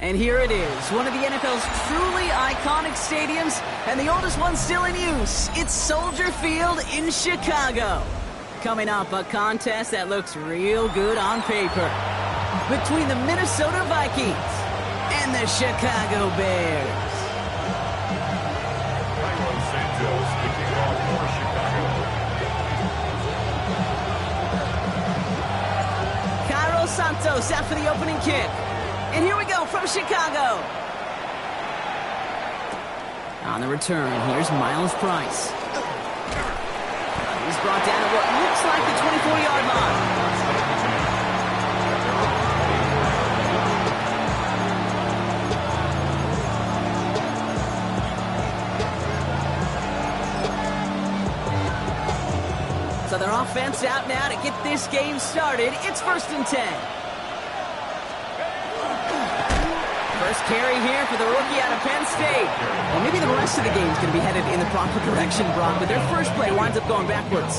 And here it is, one of the NFL's truly iconic stadiums, and the oldest one still in use. It's Soldier Field in Chicago. Coming up, a contest that looks real good on paper between the Minnesota Vikings and the Chicago Bears. Cairo Santos out for the opening kick. And here we go from Chicago. On the return, here's Miles Price. He's brought down at what looks like the 24-yard line. So their offense out now to get this game started. It's 1st and 10. First carry here for the rookie out of Penn State. Well, maybe the rest of the game is going to be headed in the proper direction, Brock, but their first play winds up going backwards.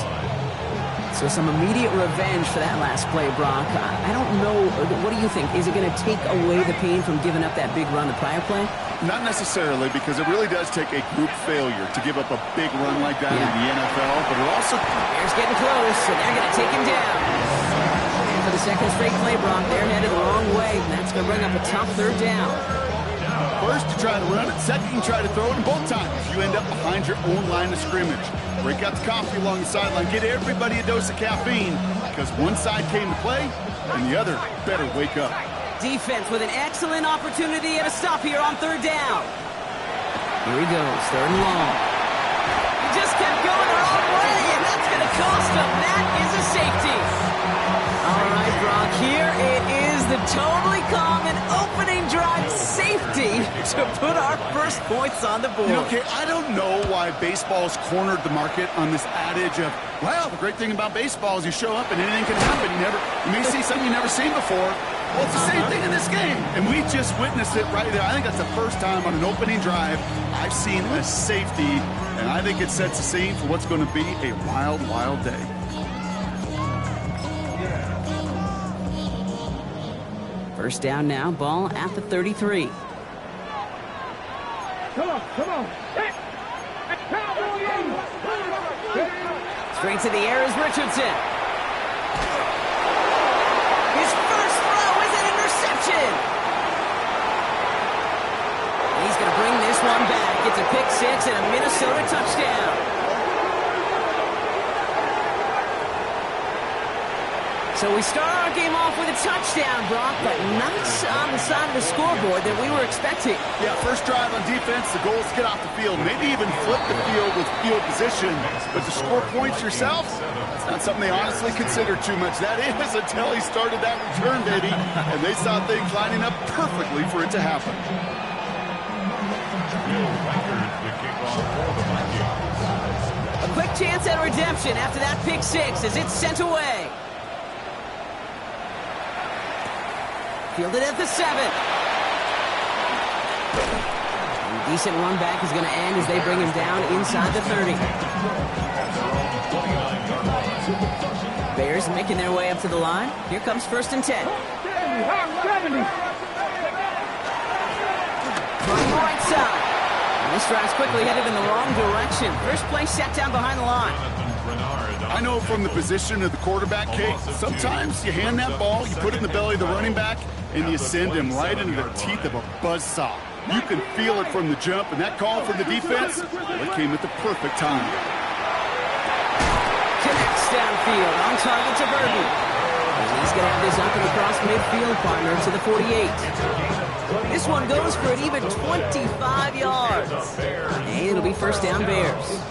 So some immediate revenge for that last play, Brock. I don't know. What do you think? Is it going to take away the pain from giving up that big run the prior play? Not necessarily, because it really does take a group failure to give up a big run like that in the NFL, but it also... Bears getting close, and they're going to take him down. For the second straight play, Brock, they're headed the wrong way, and that's going to bring up a tough 3rd down. First, you try to run it. Second, you try to throw it, and both times you end up behind your own line of scrimmage. Break out the coffee along the sideline. Get everybody a dose of caffeine, because one side came to play, and the other better wake up. Defense with an excellent opportunity and a stop here on 3rd down. Here he goes, 3rd and long. He just kept going the wrong way, and that's going to cost him. That is a safety. All right, Brock, here it is, the totally common opening drive safety to put our first points on the board. You know, okay, I don't know why baseball's cornered the market on this adage of, well, the great thing about baseball is you show up and anything can happen. You may see something you've never seen before. Well, it's the same thing in this game, and we just witnessed it right there. I think that's the first time on an opening drive I've seen a safety, and I think it sets the scene for what's going to be a wild, wild day. First down now, ball at the 33. Come on. Straight to the air is Richardson. His first throw is an interception. He's going to bring this one back. It's a pick 6 and a Minnesota touchdown. So we start our game off with a touchdown, Brock, but not on the side of the scoreboard that we were expecting. Yeah, first drive on defense, the goal is to get off the field, maybe even flip the field with field position. But to score points yourself, that's not something they honestly consider too much. That is until he started that return, baby, and they saw things lining up perfectly for it to happen. A quick chance at redemption after that pick 6 as it's sent away. Fielded at the 7. A decent run back is going to end as they bring him down inside the 30. Bears making their way up to the line. Here comes 1st and 10. From the right side. And this drive's quickly headed in the wrong direction. First play set down behind the line. I know from the position of the quarterback, Kate, sometimes you hand that ball, you put it in the belly of the running back, and you send him right into the teeth of a buzzsaw. You can feel it from the jump, and that call from the defense, well, it came at the perfect time. Connects downfield, on target to Burton. He's going to have this up and across midfield, partner, to the 48. This one goes for an even 25 yards. And it'll be 1st down Bears.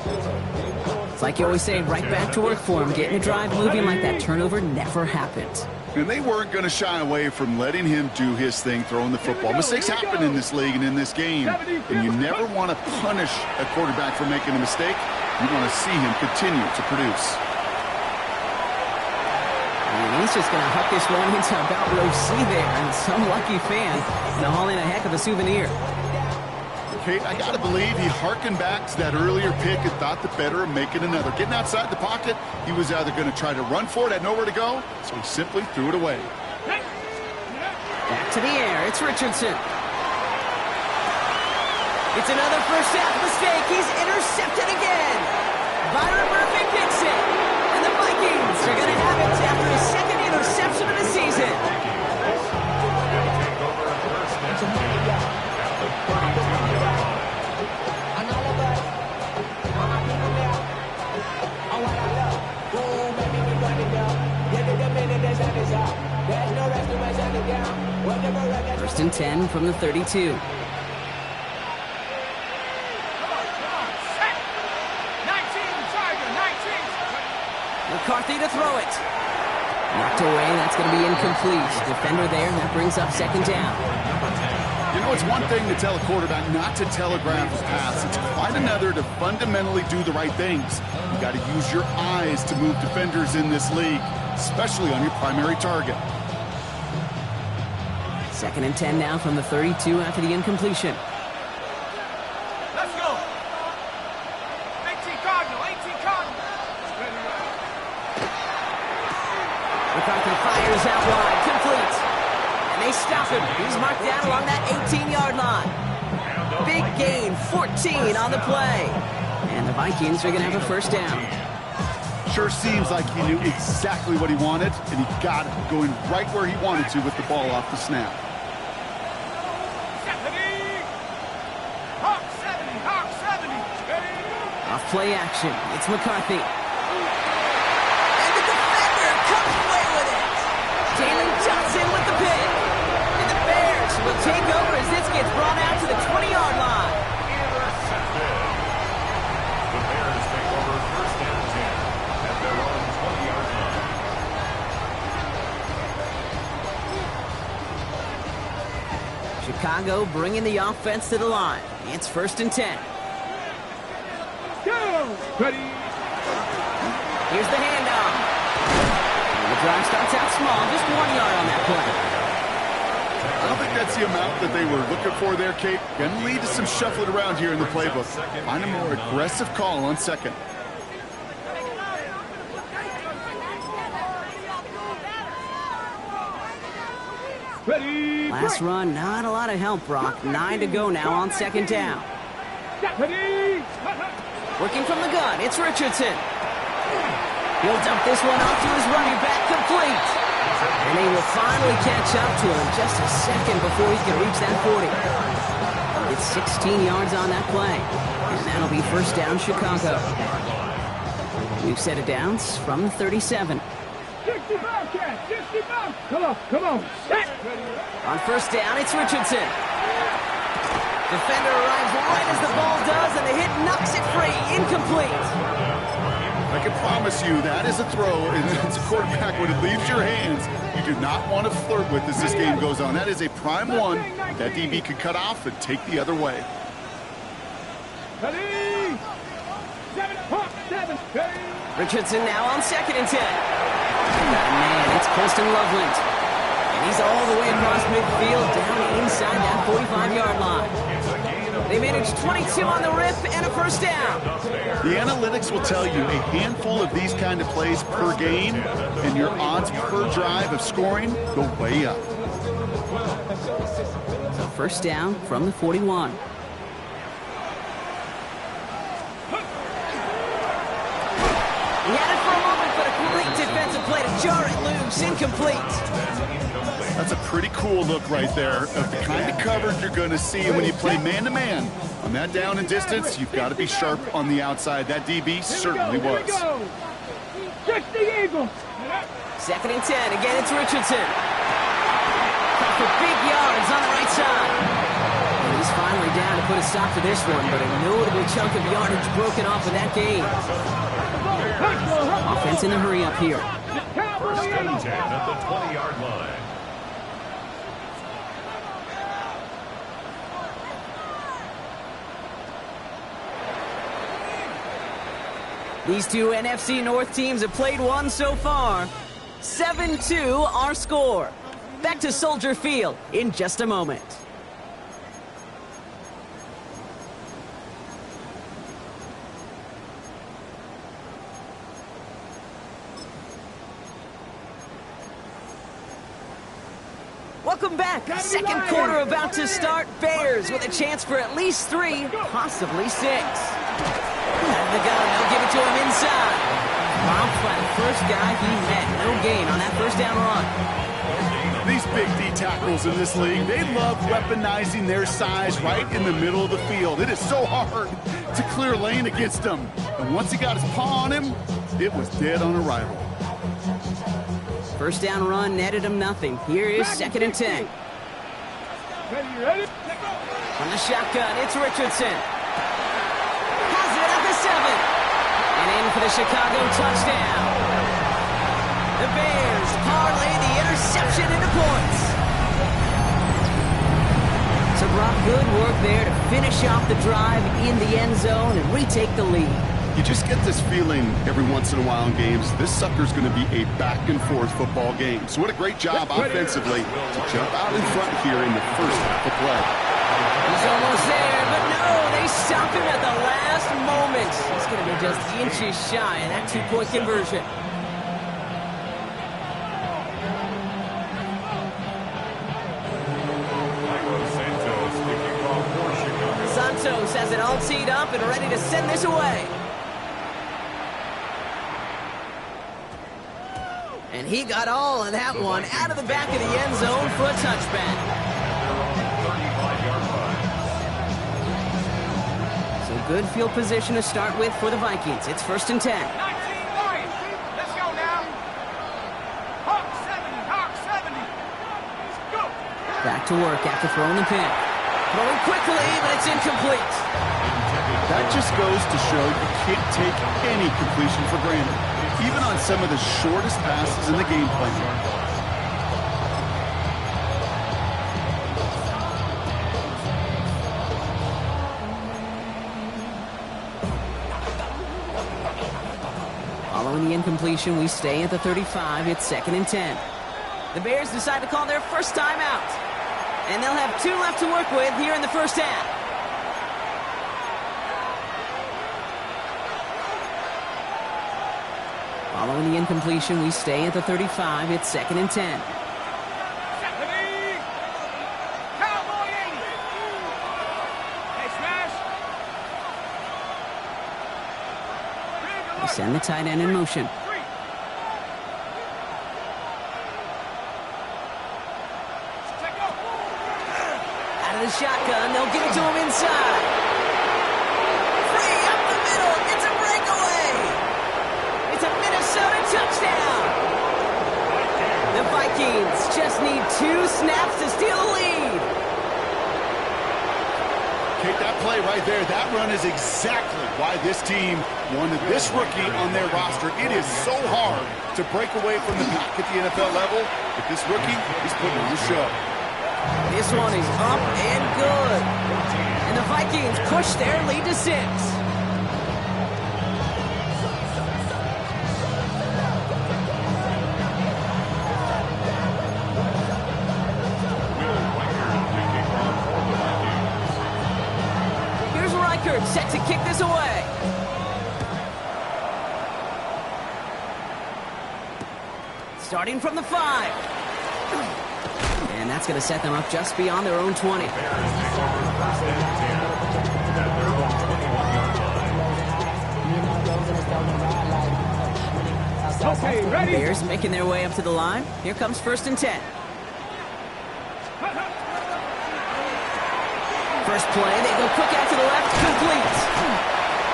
It's like you always say, right back to work for him, getting a drive moving like that turnover never happened. And they weren't going to shy away from letting him do his thing, throwing the football. Mistakes happen in this league and in this game, and you never want to punish a quarterback for making a mistake. You want to see him continue to produce. And he's just going to huck this one into about row C there, and some lucky fan going to haul in a heck of a souvenir. Kate, I got to believe he hearkened back to that earlier pick and thought the better of making another. Getting outside the pocket, he was either going to try to run for it, had nowhere to go, so he simply threw it away. Back to the air, it's Richardson. It's another first half mistake. He's intercepted again. Byron Murphy picks it. And the Vikings are going to have it after his second interception of the season. First and 10 from the 32. McCarthy to throw it. Knocked away. That's going to be incomplete. Defender there. That brings up second down. You know, it's one thing to tell a quarterback not to telegraph a pass. It's quite another to fundamentally do the right things. You got to use your eyes to move defenders in this league, especially on your primary target. Second and 10 now from the 32 after the incompletion. Let's go. 18 Cardinal, 18 Cardinal. McCarthy fires out wide, complete. And they stop him. He's marked down along that 18-yard line. Big gain, 14 on the play. And the Vikings are going to have a first down. Sure seems like he knew exactly what he wanted, and he got it, going right where he wanted to with the ball off the snap. Off play action. It's McCarthy. And the defender comes away with it. Jalen Johnson with the pick. And the Bears will take over as this gets brought out to the 20-yard line. Intercepted. The Bears take over first and 10 at their own 20-yard line. Chicago bringing the offense to the line. It's first and 10. Ready. Here's the handoff. And the drive starts out small, just 1 yard on that play. I don't think that's the amount that they were looking for there, Kate. Going to lead to some shuffling around here in the playbook. Find a more aggressive call on second. Ready. Last run, not a lot of help, Brock. 9 to go now on second down. Ready. Working from the gun, it's Richardson. He'll dump this one off to his running back, complete. And they will finally catch up to him just a second before he can reach that 40. It's 16 yards on that play. And that'll be first down, Chicago. New set of downs from the 37. 65, Cat. 65. Come on. Set. On first down, it's Richardson. Defender arrives right as the ball does, and the hit knocks it free. Incomplete. I can promise you that is a throw, and it's a quarterback when it leaves your hands. You do not want to flirt with as this game goes on. That is a prime one that DB could cut off and take the other way. Ready. 7. Ready. Richardson now on second and 10. Man, it's Colston Loveland. And he's all the way across midfield, down inside that 45-yard line. They managed 22 on the rip and a first down. The analytics will tell you a handful of these kind of plays per game, and your odds per drive of scoring go way up. So first down from the 41. He had it for a moment, but a great defensive play to jar it loose. Incomplete. That's a pretty cool look right there of the kind of coverage you're going to see when you play man-to-man. On that down and distance, you've got to be sharp on the outside. That DB certainly was. Check the Eagles. Second and 10. Again, it's Richardson. Caught for big yards on the right side. And he's finally down to put a stop to this one, but a notable chunk of yardage broken off of that game. Offense in a hurry up here. First and 10 at the 20-yard line. These two NFC North teams have played one so far. 7-2 our score. Back to Soldier Field in just a moment. Welcome back. Second quarter about to start. Bears with a chance for at least 3, possibly 6. Out of the gun, they'll give it to him inside. Romped by the first guy he met. No gain on that first down run. These big D tackles in this league, they love weaponizing their size right in the middle of the field. It is so hard to clear lane against them. And once he got his paw on him, it was dead on arrival. First down run netted him nothing. Here is 2nd and 10. Ready? From the shotgun, it's Richardson. Has it at the 7. And in for the Chicago touchdown. The Bears parlay the interception into points. So Brock, good work there to finish off the drive in the end zone and retake the lead. You just get this feeling every once in a while in games, this sucker's going to be a back-and-forth football game. So what a great job offensively to jump out in front here in the first half of play. He's almost there, but no, they stopped him at the last moment. He's going to be just inches shy of that 2-point conversion. Santos has it all teed up and ready to send this away. And he got all of that one out of the back of the end zone for a touchback. So good field position to start with for the Vikings. It's 1st and 10. 19 Lions. Let's go now. Hawk 70. Let's go. Back to work after throwing the pin. Throwing quickly, but it's incomplete. That just goes to show you can't take any completion for granted, even on some of the shortest passes in the game plan. Following the incompletion, we stay at the 35. It's 2nd and 10. The Bears decide to call their first timeout. And they'll have 2 left to work with here in the first half. Following the incompletion, we stay at the 35. It's 2nd and 10. Cowboy 80. Hey, Smash. We send the tight end in motion. The shotgun, they'll give it to him inside. Free up the middle, it's a breakaway. It's a Minnesota touchdown. The Vikings just need 2 snaps to steal the lead. Take that play right there. That run is exactly why this team wanted this rookie on their roster. It is so hard to break away from the pack at the NFL level, but this rookie is putting on the show. This one is up and good. And the Vikings push their lead to 6. Here's Reichert set to kick this away. Starting from the 5. And that's going to set them up just beyond their own 20. Okay, ready? Bears making their way up to the line. Here comes 1st and 10. First play, they go quick out to the left, complete.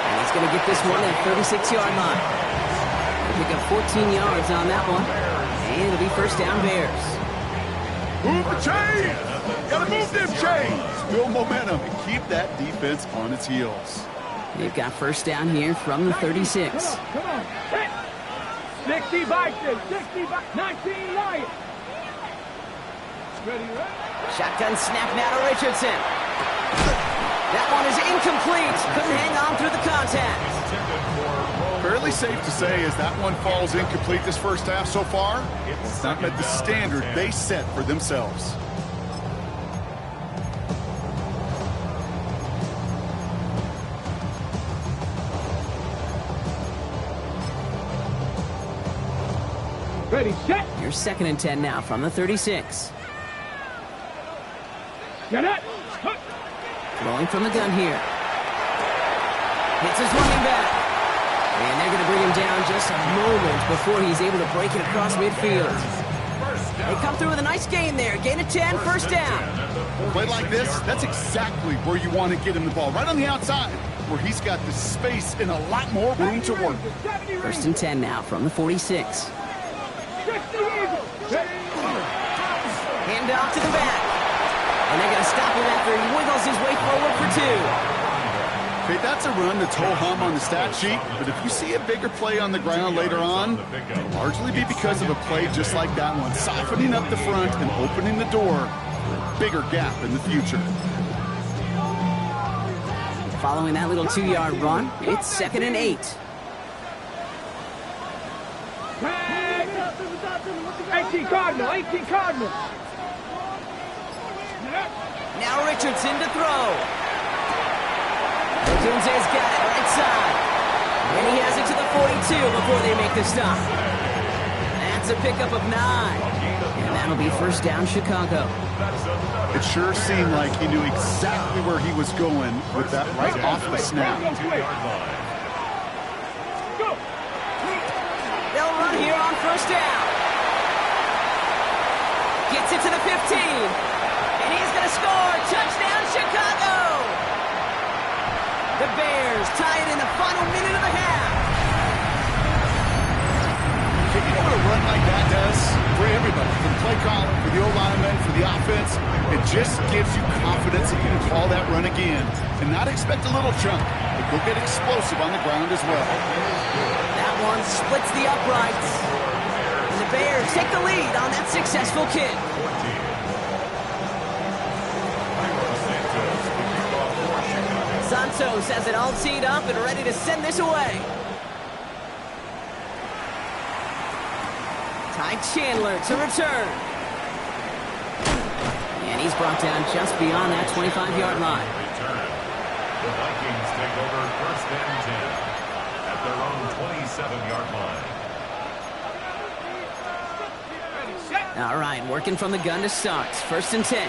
And he's going to get this one at the 36-yard line. They'll pick up 14 yards on that one. And it'll be first down Bears. Move the chains! Gotta move them chains! Build momentum and keep that defense on its heels. They've got first down here from the 36. Come on. Hit. 60 Vikings. 60 Vikings. 19 Lions. Ready? Shotgun snap now to Richardson. That one is incomplete. Couldn't hang on through the contact. Fairly safe to say as that one falls incomplete this first half so far, it's not met the standard they set for themselves. Ready, set. You're 2nd and 10 now from the 36. Get it. Throwing from the gun here. Hits his running back. And they're going to bring him down just a moment before he's able to break it across midfield. They come through with a nice gain there. Gain of 10, first down. A play like this, that's exactly where you want to get him the ball. Right on the outside, where he's got the space and a lot more room to work. First and 10 now from the 46. Hand off to the back. And they're going to stop him after he wiggles his way forward for 2. Okay, that's a run that's ho-hum on the stat sheet, but if you see a bigger play on the ground later on, it'll largely be because of a play just like that one, softening up the front and opening the door for a bigger gap in the future. Following that little 2-yard run, it's 2nd and 8. 18 Cardinal, 18 Cardinal. Now Richardson to throw. Odunze's got it right side. And he has it to the 42 before they make the stop. That's a pickup of 9. And that'll be first down, Chicago. It sure seemed like he knew exactly where he was going with that right off the snap. They'll run here on first down. Gets it to the 15. And he's going to score. Touchdown, Chicago! The Bears tie it in the final minute of the half. You know what a run like that does for everybody, for the play caller, for the O-lineman, for the offense? It just gives you confidence that you can call that run again and not expect a little chunk, but go get explosive on the ground as well. That one splits the uprights. And the Bears take the lead on that successful kick. Santos has it all teed up and ready to send this away. Ty Chandler to return. And he's brought down just beyond that 25-yard line. The Vikings take over first and 10 at their own 27-yard line. All right, working from the gun to start. First and 10.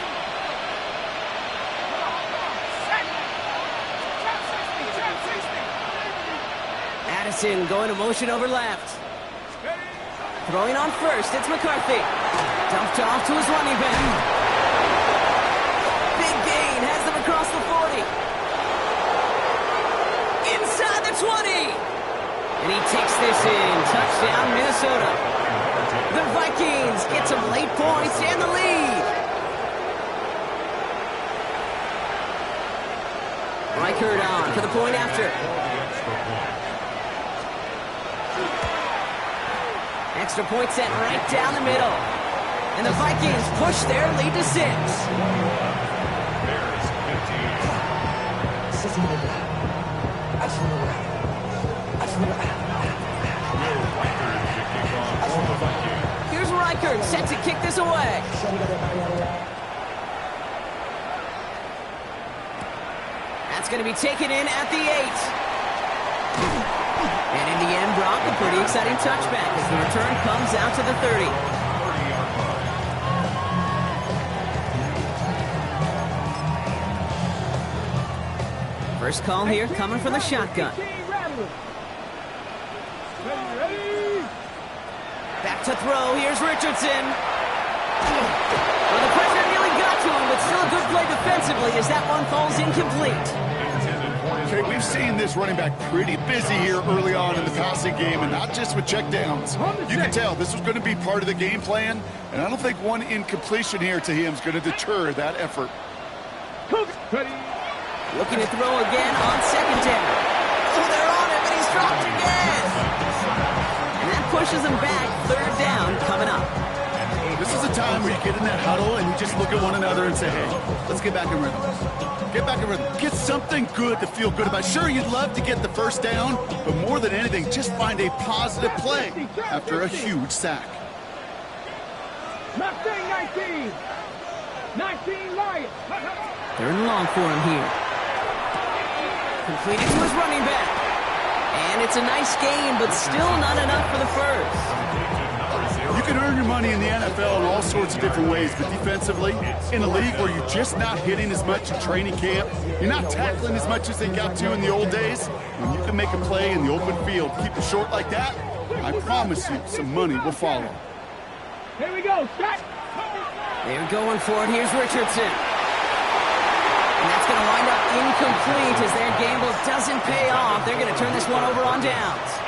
Addison going to motion over left. Throwing on first, it's McCarthy. Dumped off to his running back. Big gain, has them across the 40. Inside the 20. And he takes this in. Touchdown, Minnesota. The Vikings get some late points and the lead. Reichert on for the point after. Extra point set right down the middle. And the Vikings push their lead to 6. Bears 15. Here's Reichert set to kick this away. That's going to be taken in at the 8. And in the end, Brock, a pretty exciting touchback as the return comes out to the 30. 30-yard line. First call here coming from the shotgun. Back to throw. Here's Richardson. Well, the pressure nearly got to him, but still a good play defensively as that one falls incomplete. Okay, we've seen this running back pretty busy here early on in the passing game, and not just with checkdowns. You can tell this was going to be part of the game plan, and I don't think one incompletion here to him is going to deter that effort. Looking to throw again on second down. Oh, they're on him, and he's dropped again. And that pushes him back. Third down coming up. This is a time where you get in that huddle and you just look at one another and say, hey, let's get back in rhythm. Get back in rhythm. Get something good to feel good about. Sure, you'd love to get the first down, but more than anything, just find a positive play after a huge sack. Mustang 19. 19 Lions. Third and long for him here. Completed to his running back. And it's a nice gain, but still not enough for the first. You can earn your money in the NFL in all sorts of different ways, but defensively, in a league where you're just not hitting as much in training camp, you're not tackling as much as they got to in the old days, when you can make a play in the open field, keep it short like that, I promise you some money will follow. Here we go, set. They're going for it. Here's Richardson. And that's going to wind up incomplete as their gamble doesn't pay off. They're going to turn this one over on downs.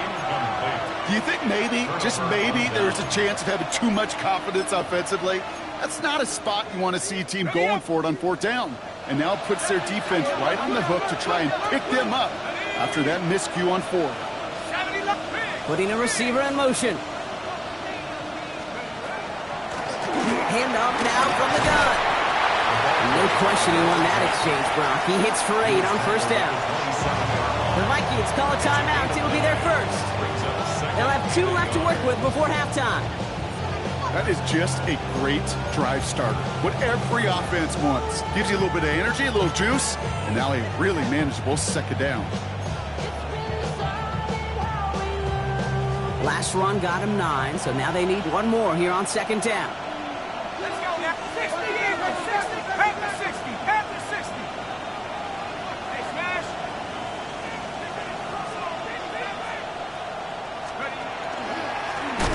Do you think maybe, just maybe, there's a chance of having too much confidence offensively? That's not a spot you want to see a team going for it on fourth down. And now it puts their defense right on the hook to try and pick them up after that miscue on fourth. Putting a receiver in motion. Hand off now from the gun. No questioning on that exchange, Brock. He hits for 8 on first down. The Vikings call a timeout. It'll be their first. They'll have 2 left to work with before halftime. That is just a great drive starter. What every offense wants. Gives you a little bit of energy, a little juice, and now a really manageable second down. Last run got him 9, so now they need one more here on second down. Let's go now. 60, yeah, 60. Half the 60. Half the 60. Hey, smash.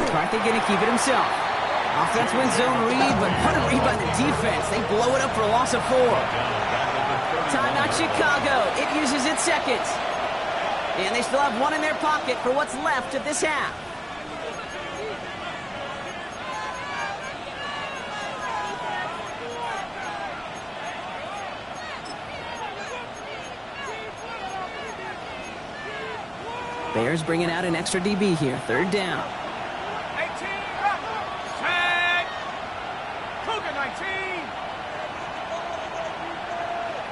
McCarthy going to keep it himself. Offense wins zone read, but what a read by the defense. They blow it up for a loss of 4. Timeout Chicago. It uses its seconds. And they still have 1 in their pocket for what's left of this half. Bears bringing out an extra DB here. Third down. 18, tag. Cougar 19.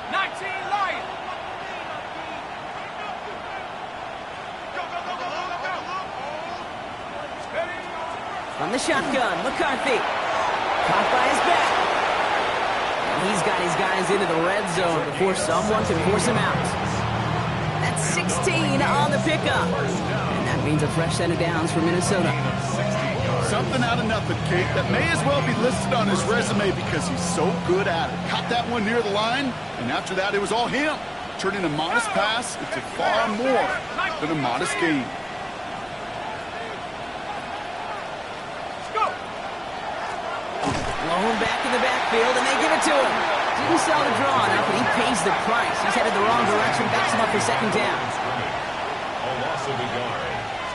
19, Lion. Go, go, go, go, go, go, go. Steady. From the shotgun, McCarthy. Caught by his back. And he's got his guys into the red zone before someone can force him out. That's 16 on the pickup. And that means a fresh set of downs for Minnesota. Something out of nothing, Kate, that may as well be listed on his resume because he's so good at it. Caught that one near the line, and after that, it was all him. Turning a modest pass into far more than a modest gain. Blown back in the backfield, and they give it to him. Didn't sell the draw enough, but he pays the price. He's headed the wrong direction, backs him up for second down. A loss of a yard.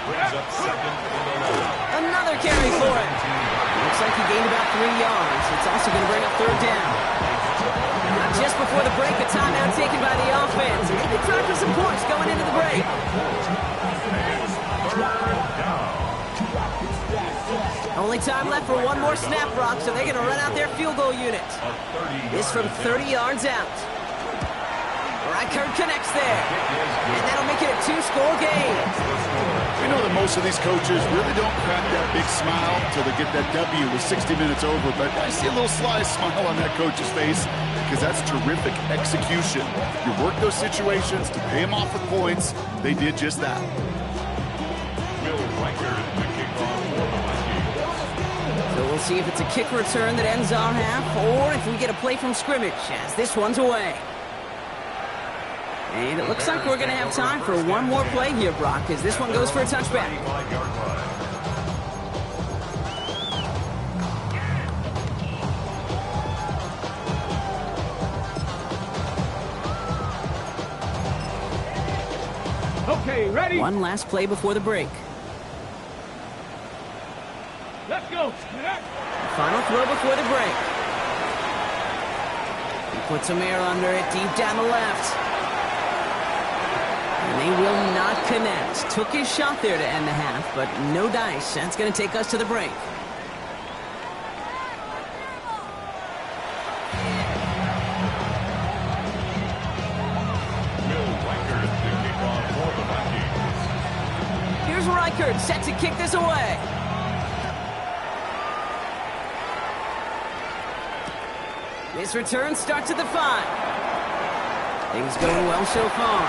Brings up second and 11. Another carry for him. Looks like he gained about 3 yards. It's also going to bring up third down. Just before the break, a timeout taken by the offense. Maybe try for some points going into the break. Only time left for one more snap, Brock, so they're going to run out their field goal unit. This from 30 yards out. Reichert connects there. And that'll make it a 2-score game. We know that most of these coaches really don't crack that big smile until they get that W with 60 minutes over, but I see a little sly smile on that coach's face because that's terrific execution. You work those situations to pay them off with points. They did just that. Will Reichert, the kickoff for the Vikings. So we'll see if it's a kick return that ends our half or if we get a play from scrimmage as this one's away. And it looks like we're going to have time for one more play here, Brock, as this one goes for a touchback. 25-yard line. Okay, ready? One last play before the break. Let's go. Final throw before the break. He puts some air under it deep down the left. And they will not connect. Took his shot there to end the half, but no dice. That's going to take us to the break. Will Reichert, the kickoff for the Vikings. Here's Reichert set to kick this away. This return starts at the 5. Things going well so far.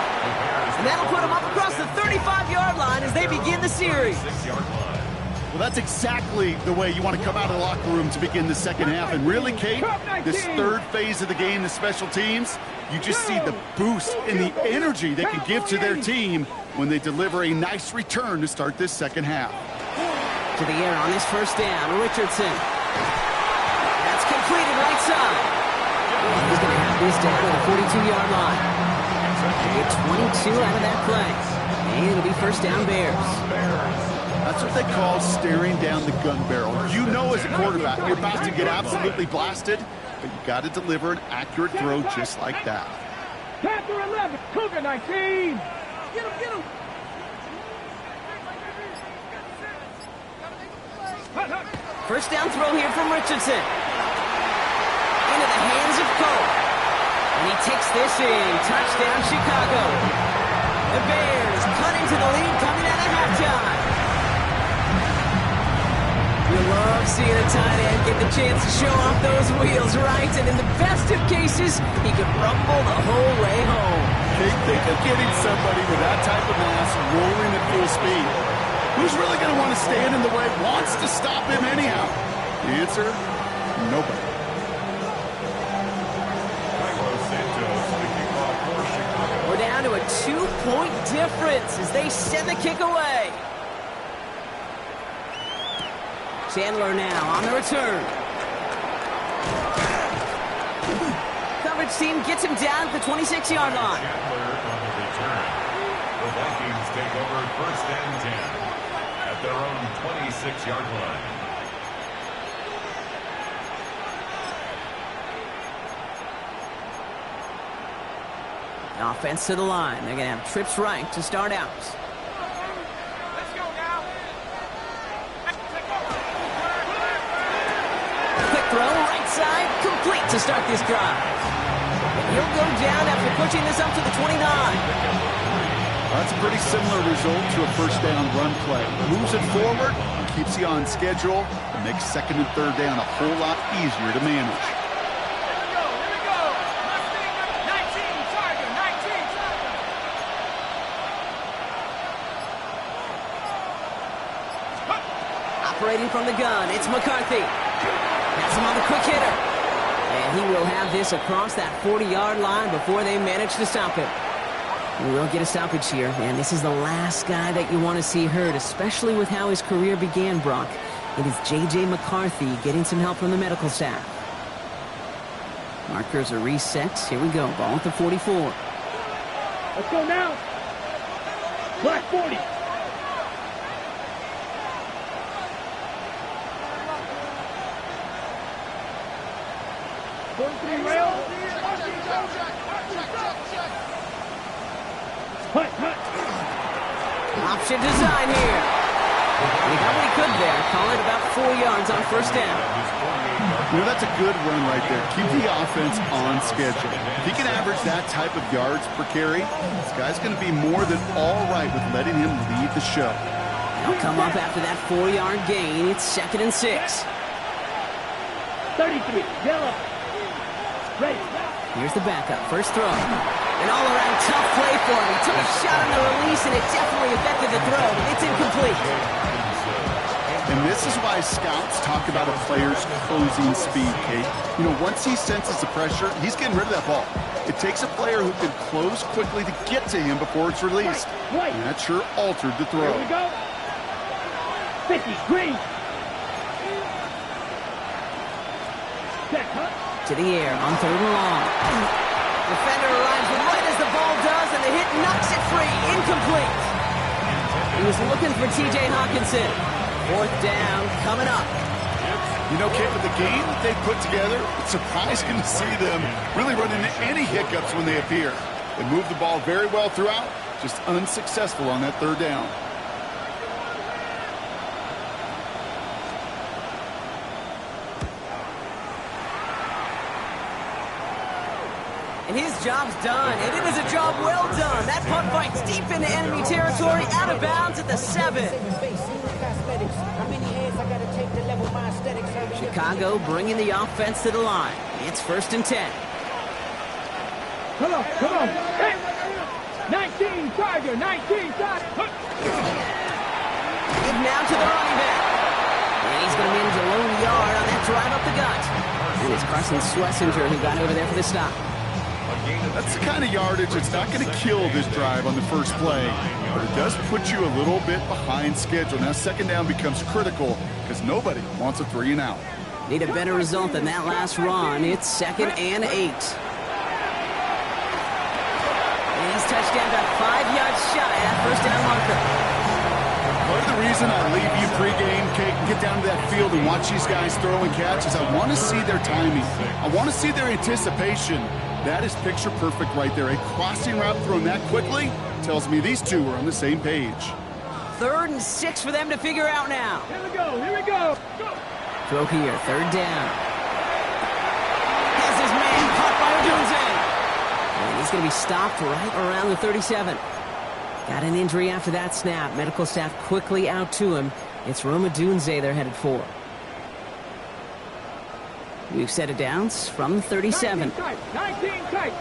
And that'll put them up across the 35-yard line as they begin the series. 6-yard line. Well, that's exactly the way you want to come out of the locker room to begin the second half. And really, Kate, this third phase of the game, the special teams, you just see the boost and the energy they can give to their team when they deliver a nice return to start this second half. To the air on this first down, Richardson. That's completed right side. He's going to have this down at the 42-yard line. Get 22 out of that play. And it'll be first down Bears. That's what they call staring down the gun barrel. You know as a quarterback, you're about to get absolutely blasted, but you got to deliver an accurate throw just like that. Panther 11, Cougar 19. Get him, get him. First down throw here from Richardson. Into the hands of Cole. And he takes this in. Touchdown, Chicago. The Bears cut into the lead coming out of halftime. You love seeing a tight end get the chance to show off those wheels, right? And in the best of cases, he could rumble the whole way home. They think of getting somebody with that type of mass rolling at full speed. Who's really going to want to stand in the way, wants to stop him anyhow? The answer, nobody. We're down to a 2-point difference as they send the kick away. Chandler now on the return. Coverage team gets him down at the 26-yard line. Chandler on the return. The Vikings take over first and 10 at their own 26-yard line. Offense to the line. They're going to have trips right to start out. Let's go now. Quick throw, right side, complete to start this drive. And he'll go down after pushing this up to the 29. That's a pretty similar result to a first down run play. Moves it forward, keeps you on schedule, and makes second and third down a whole lot easier to manage. Operating from the gun, it's McCarthy. Has him on the quick hitter. And he will have this across that 40-yard line before they manage to stop it. We will get a stoppage here, and this is the last guy that you want to see hurt, especially with how his career began, Brock. It is J.J. McCarthy getting some help from the medical staff. Markers are reset. Here we go. Ball at the 44. Let's go now. Black 40. Option design here. He got what he could there. Call it about 4 yards on first down. You know, that's a good run right there. Keep the offense on schedule. If he can average that type of yards per carry, this guy's going to be more than all right with letting him lead the show. He'll come up after that 4-yard gain. It's second and 6. 33, yellow. Ready. Here's the backup. First throw. An all-around tough play for him. He took a shot on the release, and it definitely affected the throw. It's incomplete. And this is why scouts talk about a player's closing speed, Kate. You know, once he senses the pressure, he's getting rid of that ball. It takes a player who can close quickly to get to him before it's released. Right. And that sure altered the throw. Here we go. 50, green. Check, huh? To the air on third and long. Defender arrives right as the ball does, and the hit knocks it free. Incomplete. He was looking for T.J. Hawkinson. Fourth down coming up. You know, Kate, with the game that they put together, it's surprising to see them really run into any hiccups when they appear. They move the ball very well throughout, just unsuccessful on that third down. And his job's done, and it is a job well done. That punt fights deep into enemy territory, out of bounds at the 7. Chicago bringing the offense to the line. It's first and 10. Come on, come on. Hey. 19, Tiger, 19, Tiger. Give now to the running back. he's going to manage a lone yard on that drive up the gut. And it's Carson Schlesinger who got over there for the stop. That's the kind of yardage that's not going to kill this drive on the first play, but it does put you a little bit behind schedule. Now second down becomes critical because nobody wants a 3 and out. Need a better result than that last run. It's 2nd and 8. And he's touched down about 5 yards shy of that first down marker. Part of the reason I leave you pregame, Kate, and get down to that field and watch these guys throw and catch is I want to see their timing. I want to see their anticipation. That is picture perfect right there. A crossing route thrown that quickly tells me these two are on the same page. 3rd and 6 for them to figure out now. Here we go, here we go. Go. Throw here, 3rd down. Has his man caught by Odunze. And he's going to be stopped right around the 37. Got an injury after that snap. Medical staff quickly out to him. It's Rome Odunze they're headed for. We've set it downs from the 37. 19 tight.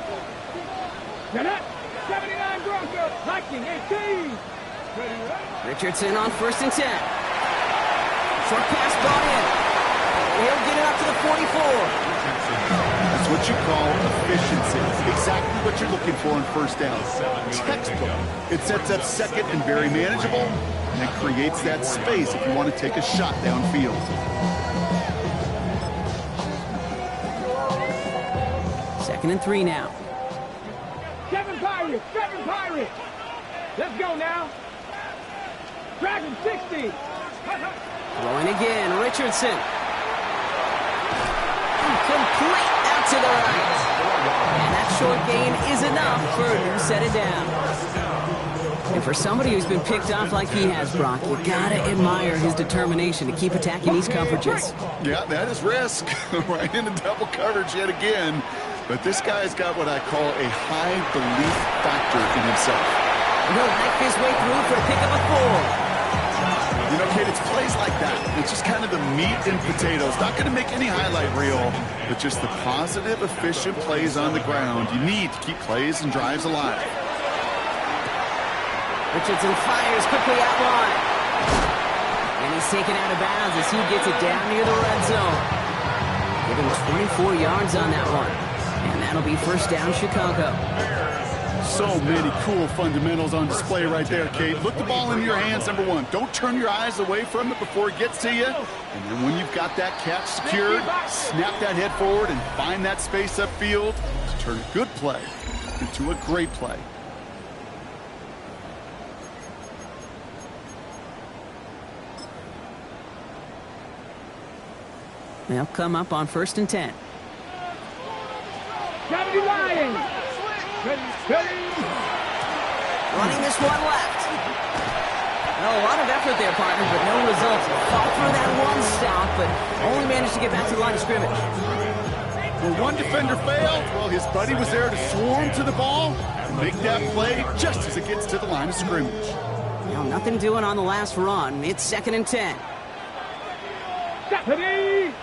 Now that 79 Broncos. 19, 18. Richardson on 1st and 10. Short pass brought in. He'll get it up to the 44. That's what you call efficiency. Exactly what you're looking for in first down. Textbook. It sets up second and very manageable, and it creates that space if you want to take a shot downfield. 2nd and 3 now. Seven Pirates. Let's go now. Dragon 60. Throwing again, Richardson. Complete out to the right. And that short gain is enough for a new set it down. And for somebody who's been picked off like he has, Brock, you gotta admire his determination to keep attacking these coverages. Yeah, that is risk. Right into double coverage yet again. But this guy's got what I call a high belief factor in himself. He'll knife his way through for a pickup of 4. You know, Kate, it's plays like that. It's just kind of the meat and potatoes. Not going to make any highlight reel, but just the positive, efficient plays on the ground. You need to keep plays and drives alive. Richardson fires quickly out wide. And he's taken out of bounds as he gets it down near the red zone. Give him 24 yards on that one. And that'll be 1st down, Chicago. So many cool fundamentals on display right there, Kate. Look the ball in your hands, number one. Don't turn your eyes away from it before it gets to you. And then when you've got that catch secured, snap that head forward and find that space upfield to turn a good play into a great play. They'll come up on 1st and 10. Gotta be lying. Ready. Running this one left. Well, a lot of effort there, partner, but no results. Fought through that one stop, but only managed to get back to the line of scrimmage. When one defender failed, well, his buddy was there to swarm to the ball and make that play just as it gets to the line of scrimmage. Now, nothing doing on the last run. It's 2nd and 10. Ready.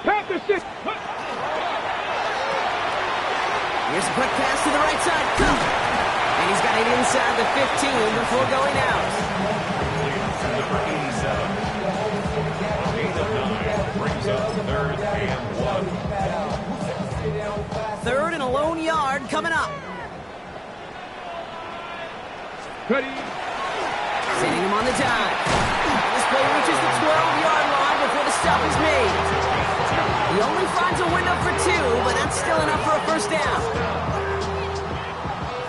Panther 6. Here's a quick pass to the right side. And he's got it inside the 15 before going out. Number 87. Gain of 9 brings up 3rd and 1. 3rd and a lone yard coming up. Ready. Sending him on the dive. This play reaches the 12-yard line before the stop is made. He only finds a window for 2, but that's still enough for a 1st down.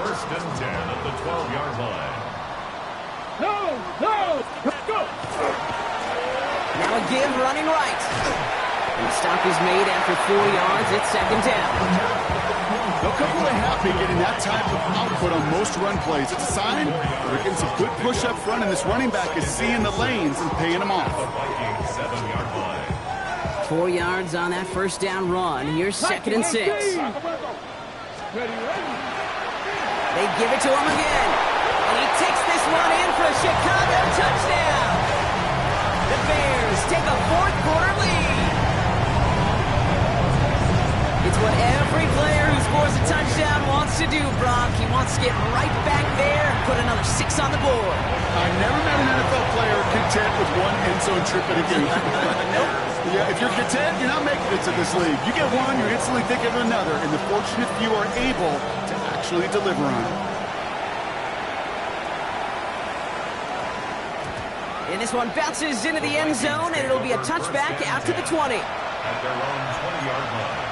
1st and 10 at the 12-yard line. No. Go. Now a give running right. And the stop is made after 4 yards. It's 2nd down. They'll come away happy getting that type of output on most run plays. It's a sign that they're getting some good push up front, and this running back is seeing the lanes and paying them off. The Vikings 7-yard line. 4 yards on that 1st down run. Here's 2nd and 6. Ready. They give it to him again. And he takes this one in for a Chicago touchdown. The Bears take a 4th quarter lead. It's what every player who scores a touchdown wants to do, Brock. He wants to get right back there, put another 6 on the board. I've never met an NFL player content with one end zone trip in a game. Yeah, if you're content, you're not making it to this league. You get one, you're instantly thinking of another, and the fortunate few are able to actually deliver on it. And this one bounces into the end zone, and it'll be a touchback out to the 20. At their own 20-yard line.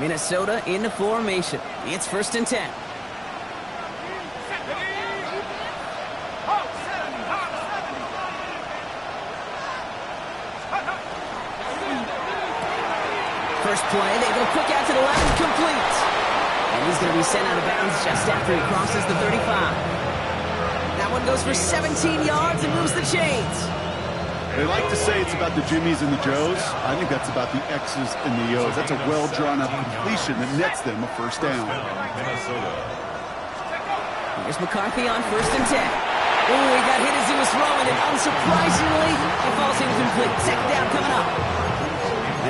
Minnesota in the formation. It's 1st and 10. First play, they go quick out to the left and complete. And he's going to be sent out of bounds just after he crosses the 35. That one goes for 17 yards and moves the chains. They like to say it's about the Jimmies and the Joes. I think that's about the X's and the O's. That's a well-drawn-up completion that nets them a first down. Minnesota. Here's McCarthy on 1st and 10. Oh, he got hit as he was throwing, and unsurprisingly, it falls incomplete. 2nd down coming up.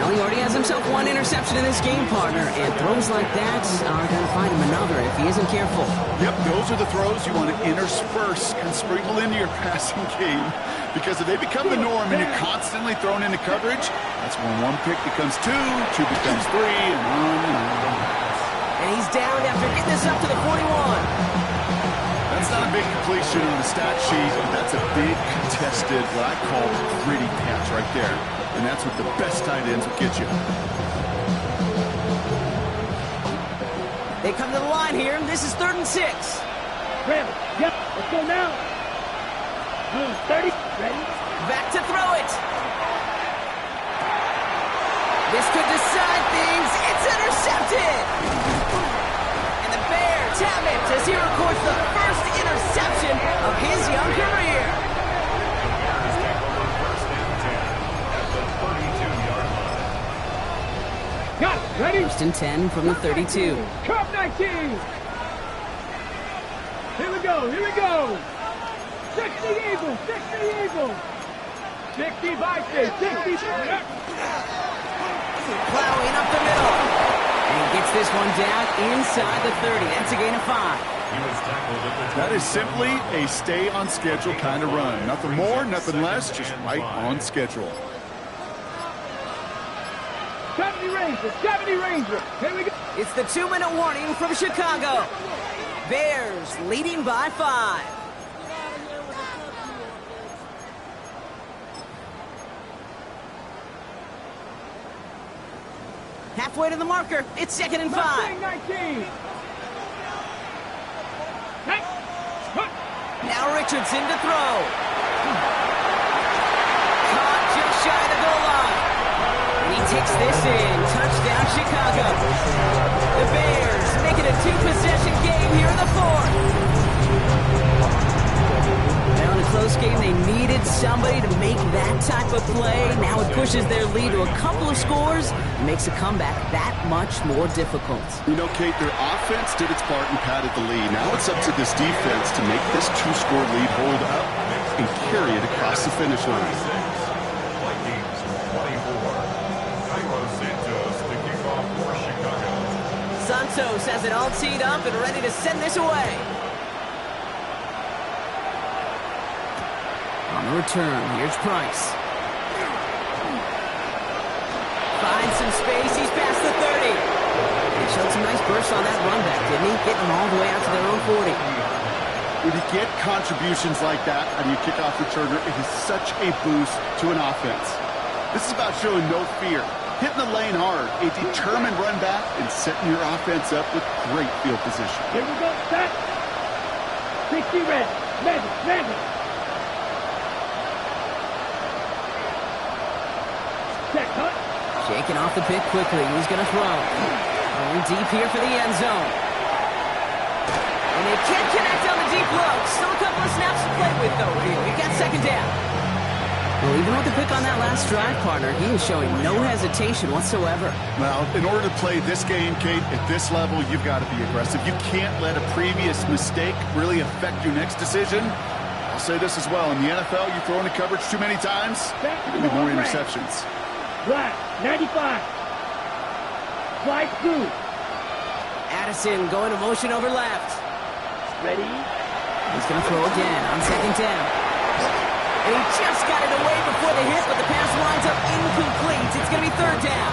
Well, he already has himself one interception in this game, partner, and throws like that are going to find him another if he isn't careful. Yep, those are the throws you want to intersperse and sprinkle into your passing game, because if they become the norm and you're constantly thrown into coverage, that's when one pick becomes two becomes three, and on and on. And he's down after getting this up to the 41. That's not a big completion on the stat sheet, but that's a big contested, what I call gritty catch right there. And that's what the best tight ends will get you. They come to the line here, and this is 3rd and 6. Travis, yep, let's go now. 30, ready? Back to throw it. This could decide things. It's intercepted. And the Bears have it as he records the first interception of his young career. Got it, ready? 1st and 10 from the 32. Cup 19. Here we go, here we go. 60 Eagles, 60 Eagles. 60 Vikings, 60. Plowing up the middle. And he gets this one down inside the 30. That's a gain of 5. He was tackled at the That is simply a stay-on-schedule kind of run. Nothing more, nothing less, just right on schedule. 70 Rangers, 70 Rangers. Here we go. It's the 2-minute warning from Chicago. Bears leading by 5. Halfway to the marker. It's 2nd and 5. 19. Now Richardson to throw. Caught just shy of the goal line. And he takes this in. Touchdown, Chicago. The Bears make it a 2-possession game here in the 4th. Now in a close game, they needed somebody to make that type of play. Now it pushes their lead to a couple of scores and makes a comeback that much more difficult. You know, Kate, their offense did its part and padded the lead. Now it's up to this defense to make this 2-score lead hold up and carry it across the finish line. Vikings 24. Cairo Santos to kick off for Chicago. Santos has it all teed up and ready to send this away. On the return, here's Price. Finds some space, he's past the 30. He showed some nice bursts on that run back, didn't he? Getting them all the way out to their own 40. When you get contributions like that out of your kickoff returner, it is such a boost to an offense. This is about showing no fear, hitting the lane hard, a determined run back, and setting your offense up with great field position. Here we go, set. 60 red, magic. Check, cut. Shaking off the pick quickly. He's going to throw. Going deep here for the end zone. And they can't connect on the deep low. Still a couple of snaps to play with, though, here. We got 2nd down. Well, even with the pick on that last drive, partner, he is showing no hesitation whatsoever. Well, in order to play this game, Kate, at this level, you've got to be aggressive. You can't let a previous mistake really affect your next decision. I'll say this as well. In the NFL, you throw into coverage too many times, there'll be more interceptions. Black, 95. Slide through. Addison going to motion over left. Ready? He's going to throw again on second down. And he just got it away before the hit, but the pass winds up incomplete. It's going to be third down.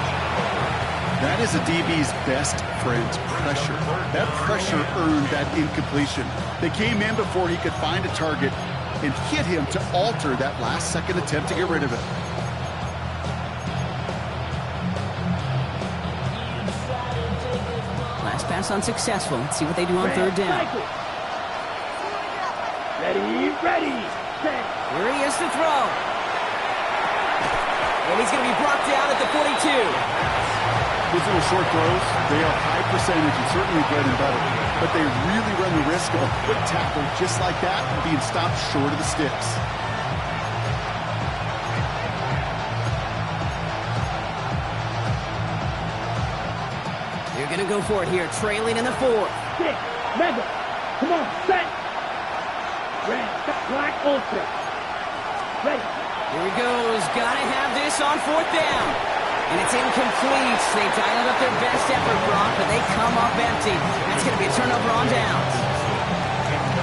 That is a DB's best friend, pressure. That pressure earned that incompletion. They came in before he could find a target and hit him to alter that last-second attempt to get rid of it. Last pass unsuccessful. Let's see what they do on third down. Ready, ready, set. Here he is to throw. And he's going to be brought down at the 42. Those little short throws, they are high percentage and certainly bread and butter. But they really run the risk of a quick tackle just like that and being stopped short of the sticks. They're going to go for it here, trailing in the fourth. Six, mega. Come on, set. Red, black, ultra. Ready. Here he goes. Got to have this on fourth down. And it's incomplete. They dialed up their best effort, Brock, but they come up empty. That's going to be a turnover on downs.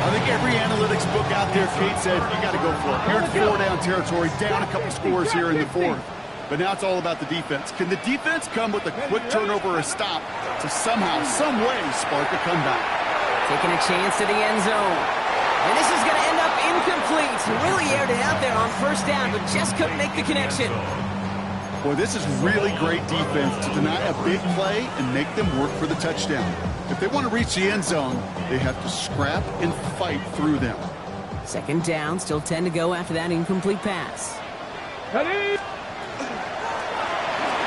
I think every analytics book out there, Kate said, you got to go for it. You're in four-down territory, down a couple scores here in the fourth. But now it's all about the defense. Can the defense come with a quick turnover or a stop to somehow, some way, spark a comeback? Taking a chance to the end zone. And this is going to end up incomplete. Really aired it out there on first down, but just couldn't make the connection. Boy, this is really great defense to deny a big play and make them work for the touchdown. If they want to reach the end zone, they have to scrap and fight through them. Second down, still 10 to go after that incomplete pass. Ready.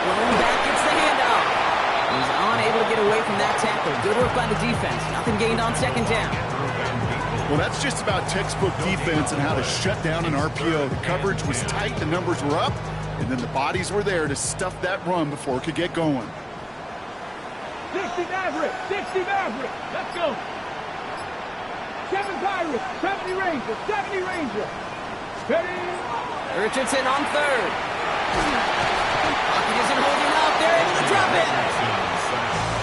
Going back, gets the handoff. He's unable to get away from that tackle. Good work by the defense. Nothing gained on second down. Well, that's just about textbook defense and how to shut down an RPO. The coverage was tight, the numbers were up, and then the bodies were there to stuff that run before it could get going. 60 Maverick, 60 Maverick. Let's go. 7 Pirates, 70 Ranger, 70 Ranger. Ready. Richardson on third. Lockett isn't holding up. They're able to drop it.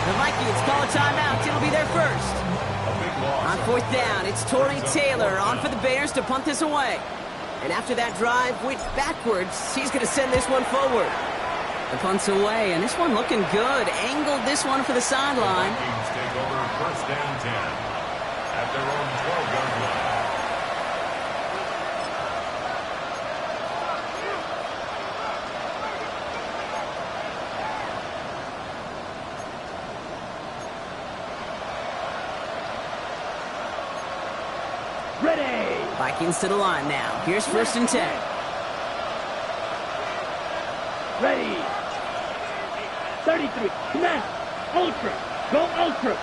The Vikings call a timeout. It'll be their first. On fourth down, it's Tory Taylor on for the Bears to punt this away. And after that drive went backwards, he's going to send this one forward. The punt's away, and this one looking good. Angled this one for the sideline. Vikings take over first and 10 at their own 12-yard line. Ready. Vikings to the line now. Here's first and 10. Ready. 33. Command. Ultra. Go ultra.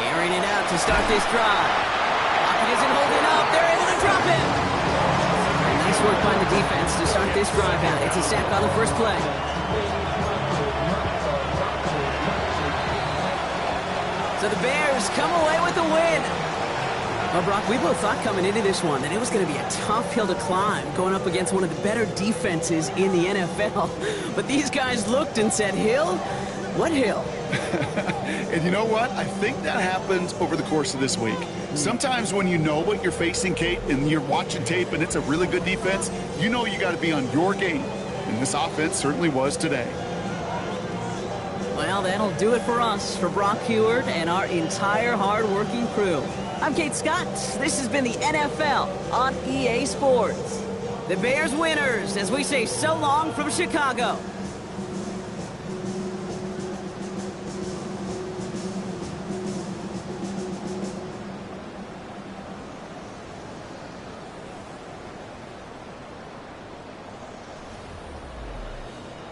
Airing it out to start this drive. Lockett isn't holding up. They're able to drop it. Nice work by the defense to start this drive out. It's a sack on the first play. So the Bears come away with a win. Well, Brock, we both thought coming into this one that it was going to be a tough hill to climb going up against one of the better defenses in the NFL. But these guys looked and said, Hill? What hill? And you know what? I think that happens over the course of this week. Sometimes when you know what you're facing, Kate, and you're watching tape and it's a really good defense, you know you got to be on your game. And this offense certainly was today. Well, that'll do it for us, for Brock Huard and our entire hard-working crew. I'm Kate Scott. This has been the NFL on EA Sports. The Bears winners as we say so long from Chicago.